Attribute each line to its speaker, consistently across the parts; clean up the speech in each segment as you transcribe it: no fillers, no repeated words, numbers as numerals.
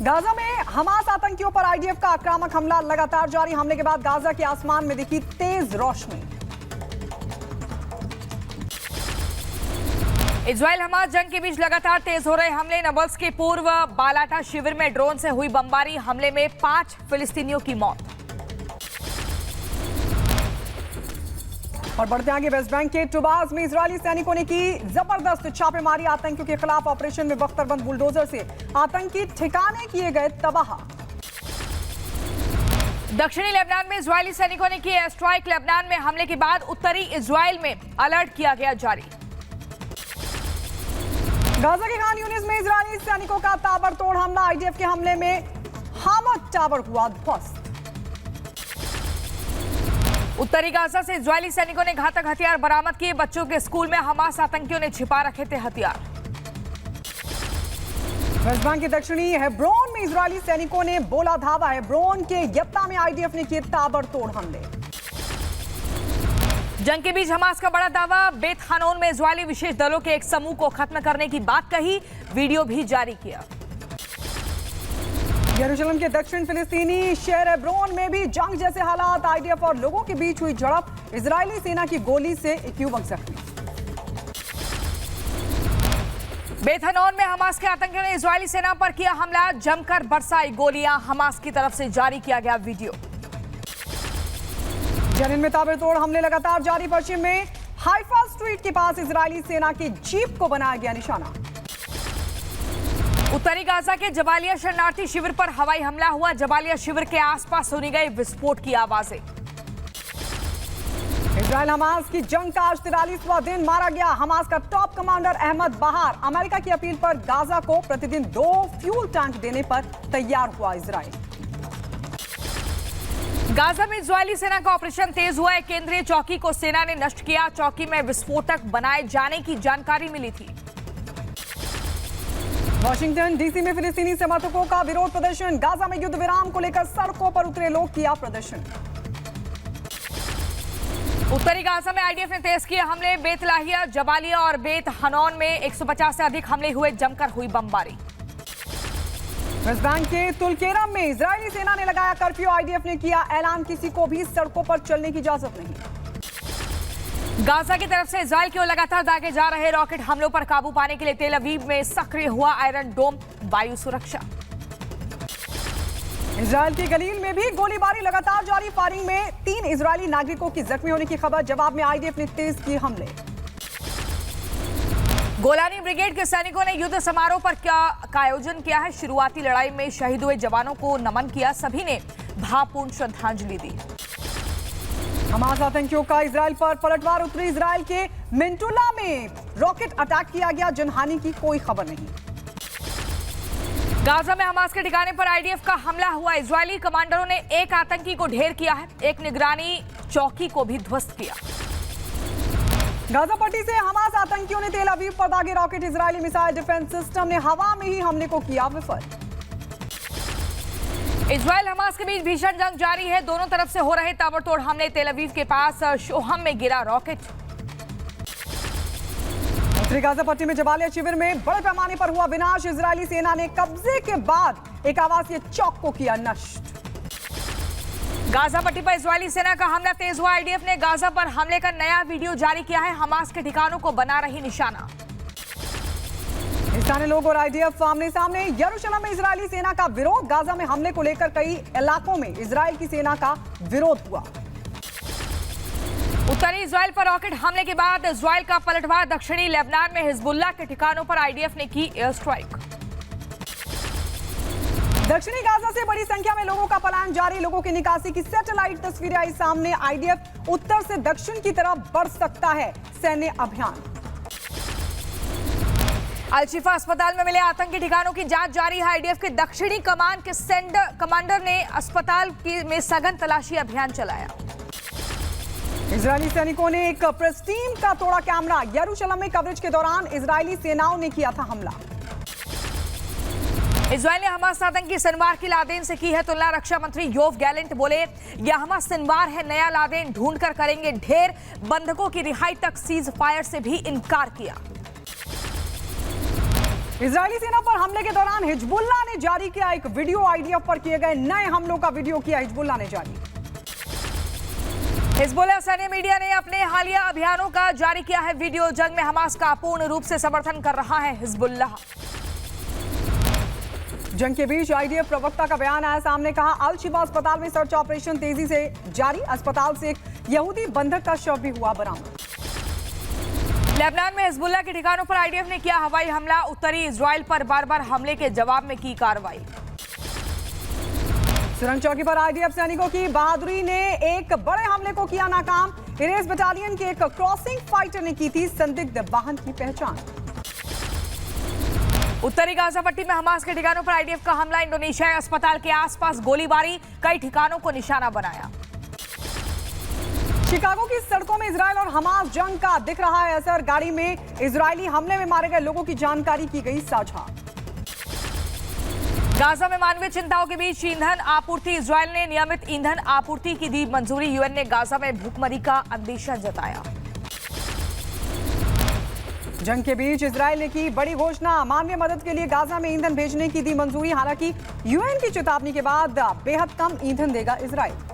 Speaker 1: Gaza में Hamas आतंकियों पर आईडीएफ का आक्रामक हमला लगातार जारी। हमले के बाद गाजा के आसमान में दिखी तेज रोशनी।
Speaker 2: इजराइल हमास जंग के बीच लगातार तेज हो रहे हमले। नबल्स के पूर्व बालाटा शिविर में ड्रोन से हुई बमबारी। हमले में 5 फिलिस्तीनियों की मौत। और बढ़ते आगे, वेस्ट बैंक के टुबास में इजरायली सैनिकों ने की जबरदस्त छापेमारी। आतंकियों के खिलाफ ऑपरेशन में बख्तरबंद बुलडोजर से आतंकी ठिकाने किए गए तबाह। दक्षिणी लेबनान में इजरायली सैनिकों ने की एयर स्ट्राइक। लेबनान में हमले के बाद उत्तरी इजराइल में अलर्ट किया गया जारी।
Speaker 1: गाजा के खान यूनिस में इजरायली सैनिकों का ताबड़तोड़ हमला। आईडीएफ के हमले में हामद टावर हुआ ध्वस्त।
Speaker 2: उत्तरी गाजा से इजरायली सैनिकों ने घातक हथियार बरामद किए। बच्चों के स्कूल में हमास आतंकियों ने छिपा रखे थे हथियार।
Speaker 1: वेस्ट बैंक के दक्षिणी हेब्रोन में इजरायली सैनिकों ने बोला धावा। हेब्रोन के यत्ता में आईडीएफ ने किए ताबड़तोड़ हमले।
Speaker 2: जंग के बीच हमास का बड़ा दावा। बेत हानोन में इजरायली विशेष दलों के एक समूह को खत्म करने की बात कही। वीडियो भी जारी किया।
Speaker 1: यरूशलेम के दक्षिण फिलिस्तीनी शहर हेब्रोन में भी जंग जैसे हालात। आईडीएफ और लोगों के बीच हुई झड़प। इजरायली सेना की गोली से एक युवक जख्मी।
Speaker 2: बेत हनोन में हमास के आतंकियों ने इजरायली सेना पर किया हमला। जमकर बरसाई गोलियां। हमास की तरफ से जारी किया गया वीडियो।
Speaker 1: जनिन में ताबड़तोड़ हमले लगातार जारी। पश्चिम में हाइफा स्ट्रीट के पास इजरायली सेना की जीप को बनाया गया निशाना।
Speaker 2: उत्तरी गाजा के जबालिया शरणार्थी शिविर पर हवाई हमला हुआ। जबालिया शिविर के आसपास सुनी गई विस्फोट की आवाजें।
Speaker 1: इजराइल हमास की जंग का आज 43वां दिन मारा गया। हमास का टॉप कमांडर अहमद बहार। अमेरिका की अपील पर गाजा को प्रतिदिन 2 फ्यूल टैंक देने पर तैयार हुआ इजराइल।
Speaker 2: गाजा में इजरायली सेना का ऑपरेशन तेज हुआ है। केंद्रीय चौकी को सेना ने नष्ट किया। चौकी में विस्फोटक बनाए जाने की जानकारी मिली थी।
Speaker 1: वॉशिंगटन डीसी में फिलिस्तीनी समर्थकों का विरोध प्रदर्शन। गाजा में युद्ध विराम को लेकर सड़कों पर उतरे लोग किया प्रदर्शन।
Speaker 2: उत्तरी गाजा में आईडीएफ ने तेज किए हमले। बेत लाहिया, जबालिया और बेत हनौन में 150 से अधिक हमले हुए। जमकर हुई बमबारी।
Speaker 1: वेस्ट बैंक के तुलकेरम में इजरायली सेना ने लगाया कर्फ्यू। आईडीएफ ने किया ऐलान, किसी को भी सड़कों पर चलने की इजाजत नहीं।
Speaker 2: गाजा की तरफ से इजराइल की ओर लगातार दागे जा रहे रॉकेट हमलों पर काबू पाने के लिए तेल अवीव में सक्रिय हुआ आयरन डोम वायु सुरक्षा।
Speaker 1: इजराइल के गलील में भी गोलीबारी लगातार जारी। फायरिंग में 3 इजरायली नागरिकों की जख्मी होने की खबर। जवाब में आईडीएफ ने तेज किए हमले।
Speaker 2: गोलानी ब्रिगेड के सैनिकों ने युद्ध समारोह पर का आयोजन किया है। शुरुआती लड़ाई में शहीद हुए जवानों को नमन किया। सभी ने भावपूर्ण श्रद्धांजलि दी।
Speaker 1: हमास आतंकियों का इजराइल पर पलटवार। उत्तरी इजराइल के मिंटुला में रॉकेट अटैक किया गया। जनहानि की कोई खबर नहीं।
Speaker 2: गाजा में हमास के ठिकाने पर आईडीएफ का हमला हुआ। इजरायली कमांडरों ने एक आतंकी को ढेर किया है। एक निगरानी चौकी को भी ध्वस्त किया।
Speaker 1: गाजा पट्टी से हमास आतंकियों ने तेल अवीव पर दागे rocket. Israeli missile defence system ने हवा में ही हमले को किया विफल।
Speaker 2: इजराइल हमास के बीच भीषण जंग जारी है। दोनों तरफ से हो रहे ताबड़तोड़ हमले। तेल अवीव के पास शोहम में गिरा रॉकेट।
Speaker 1: उत्तरी गाजा पट्टी में जबालिया शिविर में बड़े पैमाने पर हुआ विनाश। इजरायली सेना ने कब्जे के बाद एक आवासीय चौक को किया नष्ट।
Speaker 2: गाजा पट्टी पर इजरायली सेना का हमला तेज हुआ। आईडीएफ ने गाजा पर हमले का नया वीडियो जारी किया है। हमास के ठिकानों को बना रही निशाना।
Speaker 1: स्थानीय लोग और आईडीएफ आमने सामने। यरूशलेम में इजरायली सेना का विरोध। गाजा में हमले को लेकर कई इलाकों में इजरायल की सेना का विरोध हुआ।
Speaker 2: उत्तरी इजराइल पर रॉकेट हमले के बाद इजराइल का पलटवार। दक्षिणी लेबनान में हिजबुल्लाह के ठिकानों पर आईडीएफ ने की एयर स्ट्राइक।
Speaker 1: दक्षिणी गाजा से बड़ी संख्या में लोगों का पलायन जारी। लोगों की निकासी की सैटेलाइट तस्वीरें आई सामने। आईडीएफ उत्तर से दक्षिण की तरफ बढ़ सकता है। सैन्य अभियान।
Speaker 2: अल-शिफा अस्पताल में मिले आतंकी ठिकानों की जांच जारी है। आईडीएफ के दक्षिणी कमान के कमांडर ने अस्पताल में सघन तलाशी अभियान चलाया।
Speaker 1: इजरायली सैनिकों ने एक प्रेस टीम का तोड़ा कैमरा। यरूशलेम में कवरेज के दौरान इजरायली सेनाओं ने किया था हमला।
Speaker 2: इजरायल ने हमास आतंकी सिनवार की लादेन से की है तुलना। रक्षा मंत्री योव गैलेंट बोले, यह हमास सिनवार है, नया लादेन ढूंढकर करेंगे ढेर। बंधकों की रिहाई तक सीज फायर से भी इनकार किया।
Speaker 1: इजरायली सेना पर हमले के दौरान हिजबुल्लाह ने जारी किया एक वीडियो। आईडीएफ पर किए गए नए हमलों का वीडियो किया हिजबुल्लाह ने जारी।
Speaker 3: हिजबुल्लाह सैन्य मीडिया ने अपने हालिया अभियानों का जारी किया है वीडियो। जंग में हमास का पूर्ण रूप से समर्थन कर रहा है हिजबुल्लाह।
Speaker 1: जंग के बीच आईडीएफ प्रवक्ता का बयान आया सामने, कहा अल शिफा अस्पताल में सर्च ऑपरेशन तेजी से जारी। अस्पताल से एक यहूदी बंधक का शव भी हुआ बरामद।
Speaker 3: लेबनान में हिजबुल्लाह के ठिकानों पर आईडीएफ ने किया हवाई हमला। उत्तरी इजराइल पर बार बार हमले के जवाब में की कार्रवाई।
Speaker 1: सुरंग चौकी पर आईडीएफ सैनिकों की बहादुरी ने एक बड़े हमले को किया नाकाम। इरेस बटालियन के एक क्रॉसिंग फाइटर ने की थी संदिग्ध वाहन की पहचान।
Speaker 3: उत्तरी गाजा पट्टी में हमास के ठिकानों पर आईडीएफ का हमला। इंडोनेशिया अस्पताल के आसपास गोलीबारी, कई ठिकानों को निशाना बनाया।
Speaker 1: शिकागो की सड़कों में इजरायल और हमास जंग का दिख रहा है असर। गाड़ी में इजरायली हमले में मारे गए लोगों की जानकारी की गई साझा।
Speaker 3: गाजा में मानवीय चिंताओं के बीच ईंधन आपूर्ति। इजरायल ने नियमित ईंधन आपूर्ति की दी मंजूरी। यूएन ने गाजा में भूखमरी का अंदेशा जताया।
Speaker 1: जंग के बीच इजरायल ने की बड़ी घोषणा, मानवीय मदद के लिए गाजा में ईंधन भेजने की दी मंजूरी। हालांकि यूएन की चेतावनी के बाद बेहद कम ईंधन देगा इजरायल।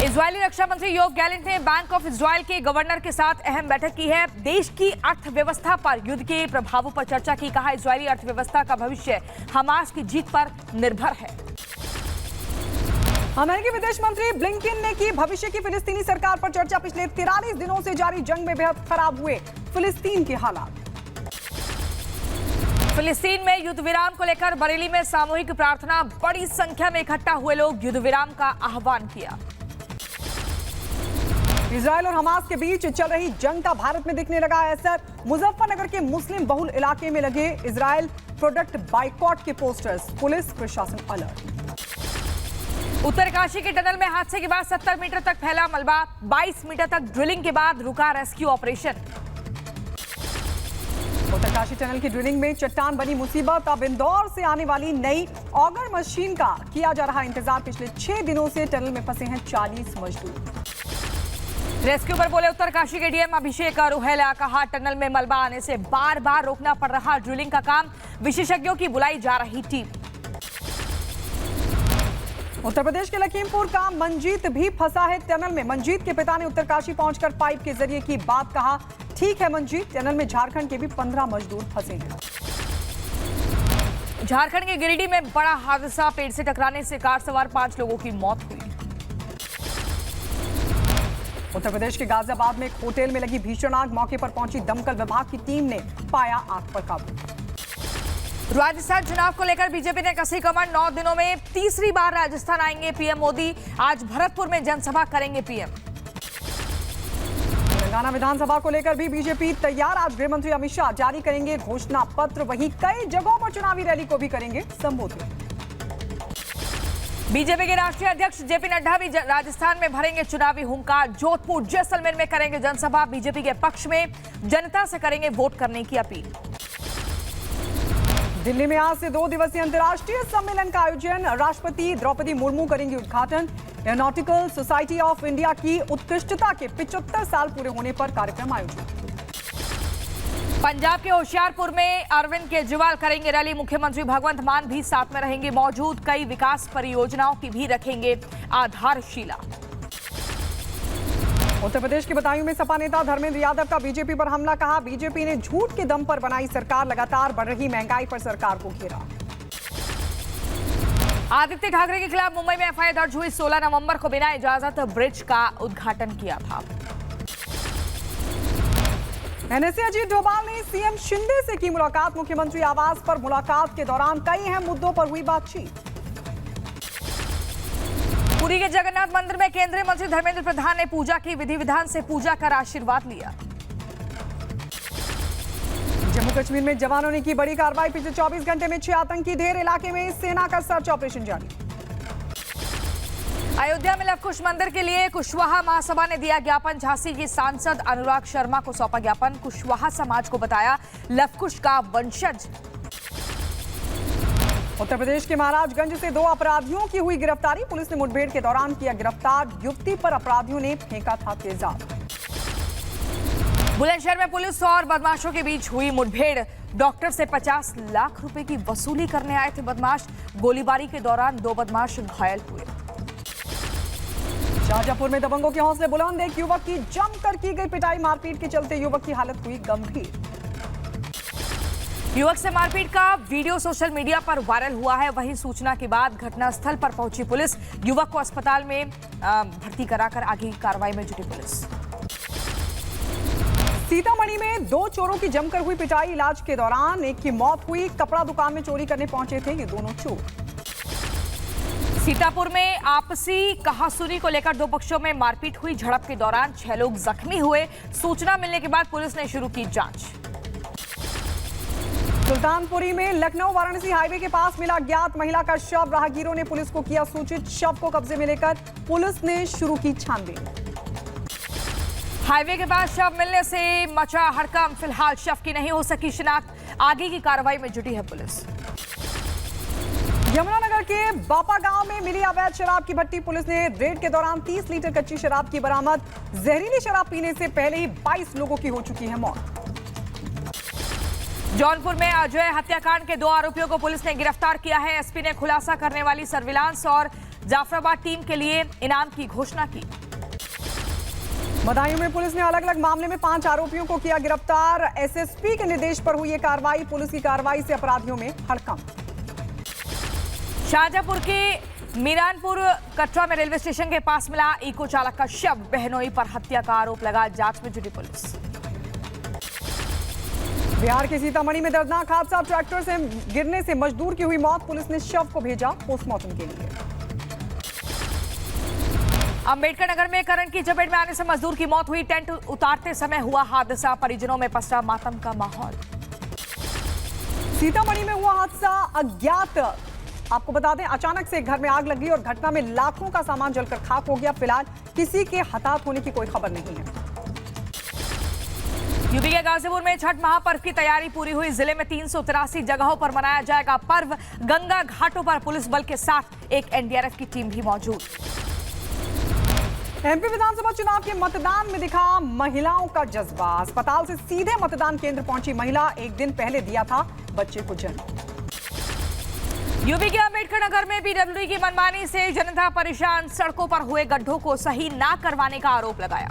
Speaker 3: इजरायली रक्षा मंत्री योव गैलेंट ने बैंक ऑफ इजरायल के गवर्नर के साथ अहम बैठक की है। देश की अर्थव्यवस्था पर युद्ध के प्रभावों पर चर्चा की। कहा इजरायली अर्थव्यवस्था का भविष्य हमास की जीत पर निर्भर है।
Speaker 1: अमेरिकी विदेश मंत्री ब्लिंकन ने की भविष्य की फिलिस्तीनी सरकार पर चर्चा। पिछले 43 दिनों से जारी जंग में बेहद खराब हुए फिलिस्तीन के हालात।
Speaker 3: फिलिस्तीन में युद्ध विराम को लेकर बरेली में सामूहिक प्रार्थना। बड़ी संख्या में इकट्ठा हुए लोग युद्ध विराम का आह्वान किया।
Speaker 1: इजरायल और हमास के बीच चल रही जंग का भारत में दिखने लगा है असर। मुजफ्फरनगर के मुस्लिम बहुल इलाके में लगे इजरायल प्रोडक्ट बाइकॉट के पोस्टर्स। पुलिस प्रशासन अलर्ट।
Speaker 3: उत्तरकाशी के टनल में हादसे के बाद 70 मीटर तक फैला मलबा। 22 मीटर तक ड्रिलिंग के बाद रुका रेस्क्यू ऑपरेशन।
Speaker 1: उत्तरकाशी टनल की ड्रिलिंग में चट्टान बनी मुसीबत। अब इंदौर से आने वाली नई ऑगर मशीन का किया जा रहा इंतजार। पिछले 6 दिनों से टनल में फंसे हैं 40 मजदूर।
Speaker 3: रेस्क्यू पर बोले उत्तरकाशी के डीएम अभिषेक रुहेला। कहा टनल में मलबा आने से बार बार रोकना पड़ रहा ड्रिलिंग का काम। विशेषज्ञों की बुलाई जा रही टीम।
Speaker 1: उत्तर प्रदेश के लखीमपुर का मंजीत भी फंसा है टनल में। मंजीत के पिता ने उत्तरकाशी पहुंचकर पाइप के जरिए की बात। कहा ठीक है मंजीत, टनल में झारखंड के भी 15 मजदूर फंसे हैं।
Speaker 3: झारखंड के गिरिडीह में बड़ा हादसा। पेड़ से टकराने से कार सवार 5 लोगों की मौत हुई।
Speaker 1: उत्तर प्रदेश के गाजियाबाद में एक होटल में लगी भीषण आग। मौके पर पहुंची दमकल विभाग की टीम ने पाया आग पर काबू।
Speaker 3: राजस्थान चुनाव को लेकर बीजेपी ने कसी कमर। 9 दिनों में तीसरी बार राजस्थान आएंगे पीएम मोदी। आज भरतपुर में जनसभा करेंगे पीएम।
Speaker 1: तेलंगाना विधानसभा को लेकर भी बीजेपी तैयार। आज गृह मंत्री अमित शाह जारी करेंगे घोषणा पत्र। वहीं कई जगहों पर चुनावी रैली को भी करेंगे संबोधित।
Speaker 3: बीजेपी के राष्ट्रीय अध्यक्ष जेपी नड्डा भी राजस्थान में भरेंगे चुनावी हुंकार। जोधपुर जैसलमेर में करेंगे जनसभा। बीजेपी के पक्ष में जनता से करेंगे वोट करने की अपील।
Speaker 1: दिल्ली में आज से 2 दिवसीय अंतर्राष्ट्रीय सम्मेलन का आयोजन। राष्ट्रपति द्रौपदी मुर्मू करेंगी उद्घाटन। एरोनॉटिकल सोसाइटी ऑफ इंडिया की उत्कृष्टता के 75 साल पूरे होने पर कार्यक्रम आयोजित।
Speaker 3: पंजाब के होशियारपुर में अरविंद केजरीवाल करेंगे रैली। मुख्यमंत्री भगवंत मान भी साथ में रहेंगे मौजूद। कई विकास परियोजनाओं की भी रखेंगे आधारशिला।
Speaker 1: उत्तर प्रदेश के बदायूं में सपा नेता धर्मेंद्र यादव का बीजेपी पर हमला। कहा बीजेपी ने झूठ के दम पर बनाई सरकार। लगातार बढ़ रही महंगाई पर सरकार को घेरा।
Speaker 3: आदित्य ठाकरे के खिलाफ मुंबई में एफआईआर दर्ज हुई। 16 नवंबर को बिना इजाजत ब्रिज का उद्घाटन किया था।
Speaker 1: एनएसए अजीत डोभाल ने सीएम शिंदे से की मुलाकात। मुख्यमंत्री आवास पर मुलाकात के दौरान कई अहम मुद्दों पर हुई बातचीत।
Speaker 3: पुरी के जगन्नाथ मंदिर में केंद्रीय मंत्री धर्मेंद्र प्रधान ने पूजा की। विधि विधान से पूजा कर आशीर्वाद लिया।
Speaker 1: जम्मू कश्मीर में जवानों ने की बड़ी कार्रवाई। पिछले 24 घंटे में 6 आतंकी ढेर। इलाके में सेना का सर्च ऑपरेशन जारी।
Speaker 3: अयोध्या में लवकुश मंदिर के लिए कुशवाहा महासभा ने दिया ज्ञापन। झांसी की सांसद अनुराग शर्मा को सौंपा ज्ञापन। कुशवाहा समाज को बताया लवकुश का वंशज।
Speaker 1: उत्तर प्रदेश के महाराजगंज से 2 अपराधियों की हुई गिरफ्तारी। पुलिस ने मुठभेड़ के दौरान किया गिरफ्तार। युवती पर अपराधियों ने फेंका था तेजाब।
Speaker 3: बुलंदशहर में पुलिस और बदमाशों के बीच हुई मुठभेड़। डॉक्टर से 50 लाख रुपए की वसूली करने आए थे बदमाश। गोलीबारी के दौरान 2 बदमाश घायल हुए।
Speaker 2: शाहजहांपुर में दबंगों के हौसले बुलंद। एक युवक की जमकर की गई पिटाई, मारपीट के चलते युवक की हालत हुई गंभीर।
Speaker 3: युवक से मारपीट का वीडियो सोशल मीडिया पर वायरल हुआ है। वहीं सूचना के बाद घटनास्थल पर पहुंची पुलिस। युवक को अस्पताल में भर्ती कराकर आगे की कार्रवाई में जुटी पुलिस।
Speaker 2: सीतामढ़ी में 2 चोरों की जमकर हुई पिटाई। इलाज के दौरान एक की मौत हुई। कपड़ा दुकान में चोरी करने पहुंचे थे ये दोनों चोर।
Speaker 3: सीतापुर में आपसी कहासुनी को लेकर 2 पक्षों में मारपीट हुई। झड़प के दौरान 6 लोग जख्मी हुए। सूचना मिलने के बाद पुलिस ने शुरू की जांच।
Speaker 2: सुल्तानपुरी में लखनऊ वाराणसी हाईवे के पास मिला अज्ञात महिला का शव। राहगीरों ने पुलिस को किया सूचित। शव को कब्जे में लेकर पुलिस ने शुरू की छानबीन।
Speaker 3: हाईवे के पास शव मिलने से मचा हड़कंप। फिलहाल शव की नहीं हो सकी शिनाख्त। आगे की कार्रवाई में जुटी है पुलिस।
Speaker 2: यमुनानगर के बापा गांव में मिली अवैध शराब की भट्टी। पुलिस ने रेड के दौरान 30 लीटर कच्ची शराब की बरामद। जहरीली शराब पीने से पहले ही 22 लोगों की हो चुकी है मौत।
Speaker 3: जौनपुर में अजय हत्याकांड के 2 आरोपियों को पुलिस ने गिरफ्तार किया है। एसपी ने खुलासा करने वाली सर्विलांस और जाफराबाद टीम के लिए इनाम की घोषणा की।
Speaker 2: बदायूं में पुलिस ने अलग अलग मामले में 5 आरोपियों को किया गिरफ्तार। एसएसपी के निर्देश पर हुई ये कार्रवाई। पुलिस की कार्रवाई से अपराधियों में हड़कंप।
Speaker 3: शाहजहांपुर के मीरानपुर कटरा में रेलवे स्टेशन के पास मिला इको चालक का शव। बहनोई पर हत्या का आरोप लगा। जांच में जुटी पुलिस।
Speaker 2: बिहार के सीतामढ़ी में दर्दनाक हादसा। ट्रैक्टर से गिरने से मजदूर की हुई मौत। पुलिस ने शव को भेजा पोस्टमार्टम के लिए।
Speaker 3: अंबेडकर नगर में करंट की चपेट में आने से मजदूर की मौत हुई। टेंट उतारते समय हुआ हादसा। परिजनों में पसरा मातम का माहौल।
Speaker 2: सीतामढ़ी में हुआ हादसा अज्ञात। आपको बता दें, अचानक से घर में आग लगी और घटना में लाखों का सामान जलकर खाक हो गया। फिलहाल किसी के हताहत होने की कोई खबर नहीं है।
Speaker 3: यूपी के गाजीपुर में छठ महापर्व की तैयारी पूरी हुई। जिले में 383 जगहों पर मनाया जाएगा पर्व। गंगा घाटों पर पुलिस बल के साथ एक एनडीआरएफ की टीम भी मौजूद।
Speaker 2: एमपी विधानसभा चुनाव के मतदान में दिखा महिलाओं का जज्बा। अस्पताल से सीधे मतदान केंद्र पहुंची महिला। एक दिन पहले दिया था बच्चे को जन्म।
Speaker 3: यूपी के अंबेडकर नगर में पीडब्ल्यूडी की मनमानी से जनता परेशान। सड़कों पर हुए गड्ढों को सही ना करवाने का आरोप लगाया।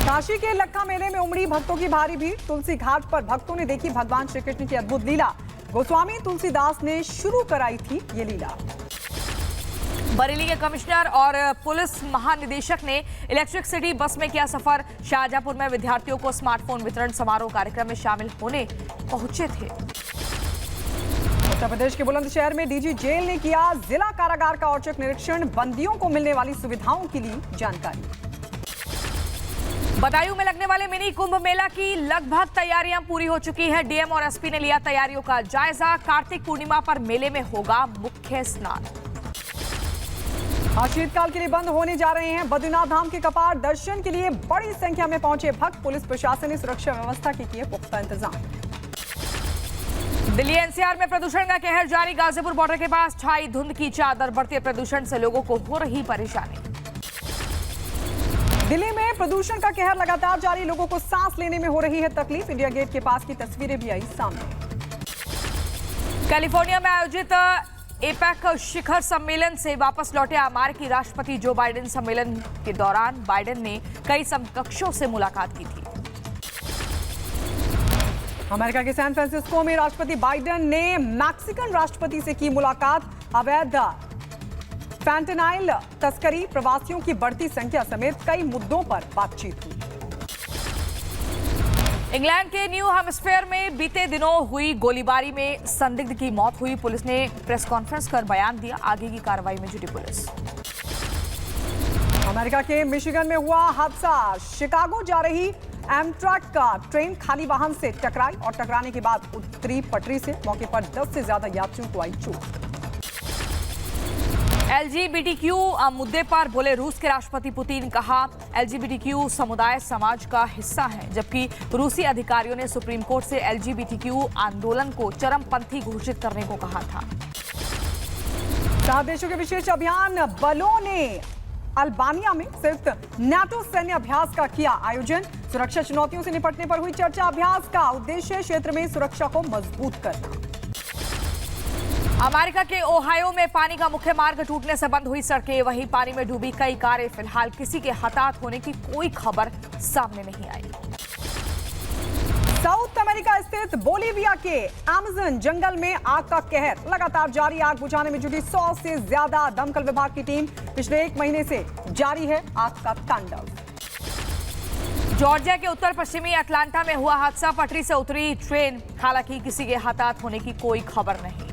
Speaker 2: काशी के लक्खा मेले में उमड़ी भक्तों की भारी भीड़। तुलसी घाट पर भक्तों ने देखी भगवान श्री कृष्ण की अद्भुत लीला। गोस्वामी तुलसीदास ने शुरू कराई थी ये लीला।
Speaker 3: बरेली के कमिश्नर और पुलिस महानिदेशक ने इलेक्ट्रिक सिटी बस में किया सफर। शाहजहांपुर में विद्यार्थियों को स्मार्टफोन वितरण समारोह कार्यक्रम में शामिल होने पहुंचे थे।
Speaker 2: उत्तर प्रदेश के बुलंदशहर में डीजी जेल ने किया जिला कारागार का औचक निरीक्षण। बंदियों को मिलने वाली सुविधाओं की ली जानकारी।
Speaker 3: बदायूं में लगने वाले मिनी कुंभ मेला की लगभग तैयारियां पूरी हो चुकी है। डीएम और एसपी ने लिया तैयारियों का जायजा। कार्तिक पूर्णिमा पर मेले में होगा मुख्य स्नान।
Speaker 2: आज शीतकाल के लिए बंद होने जा रहे हैं बद्रीनाथ धाम के कपाट। दर्शन के लिए बड़ी संख्या में पहुंचे भक्त। पुलिस प्रशासन ने सुरक्षा व्यवस्था के किए पुख्ता इंतजाम।
Speaker 3: दिल्ली एनसीआर में प्रदूषण का कहर जारी। गाजीपुर बॉर्डर के पास छाई धुंध की चादर। बढ़ते प्रदूषण से लोगों को हो रही परेशानी।
Speaker 2: दिल्ली में प्रदूषण का कहर लगातार जारी। लोगों को सांस लेने में हो रही है तकलीफ। इंडिया गेट के पास की तस्वीरें भी आई सामने।
Speaker 3: कैलिफोर्निया में आयोजित एपेक शिखर सम्मेलन से वापस लौटे अमेरिकी राष्ट्रपति जो बाइडेन। सम्मेलन के दौरान बाइडेन ने कई समकक्षों से मुलाकात की थी।
Speaker 2: अमेरिका के सैन फ्रांसिस्को में राष्ट्रपति बाइडेन ने मैक्सिकन राष्ट्रपति से की मुलाकात। अवैध फैंटेनाइल तस्करी, प्रवासियों की बढ़ती संख्या समेत कई मुद्दों पर बातचीत हुई।
Speaker 3: इंग्लैंड के न्यू हेम्स्फेयर में बीते दिनों हुई गोलीबारी में संदिग्ध की मौत हुई। पुलिस ने प्रेस कॉन्फ्रेंस कर बयान दिया। आगे की कार्रवाई में जुटी पुलिस।
Speaker 2: अमेरिका के मिशिगन में हुआ हादसा। शिकागो जा रही एमट्रैक का ट्रेन खाली वाहन से टकराई और टकराने के बाद उतरी पटरी से। मौके पर 10 से ज्यादा यात्रियों को आई चोट।
Speaker 3: एलजीबीटीक्यू मुद्दे पर बोले रूस के राष्ट्रपति पुतिन। कहा एलजीबीटीक्यू समुदाय समाज का हिस्सा है। जबकि रूसी अधिकारियों ने सुप्रीम कोर्ट से एलजीबीटीक्यू आंदोलन को चरमपंथी घोषित करने को कहा था।
Speaker 2: 7 देशों के विशेष अभियान बलों ने
Speaker 1: अल्बानिया में संयुक्त नाटो सैन्य अभ्यास का किया आयोजन। सुरक्षा चुनौतियों से निपटने पर हुई चर्चा। अभ्यास का उद्देश्य क्षेत्र में सुरक्षा को मजबूत करना।
Speaker 3: अमेरिका के ओहायो में पानी का मुख्य मार्ग टूटने से बंद हुई सड़कें, वहीं पानी में डूबी कई कारें। फिलहाल किसी के हताहत होने की कोई खबर सामने नहीं आई।
Speaker 1: साउथ अमेरिका स्थित बोलीविया के अमेज़न जंगल में आग का कहर लगातार जारी। आग बुझाने में जुटी 100 से ज्यादा दमकल विभाग की टीम। पिछले 1 महीने से जारी है आग का तांडव।
Speaker 3: जॉर्जिया के उत्तर पश्चिमी अटलांटा में हुआ हादसा, पटरी से उतरी ट्रेन, हालांकि किसी के हताहत होने की कोई खबर नहीं।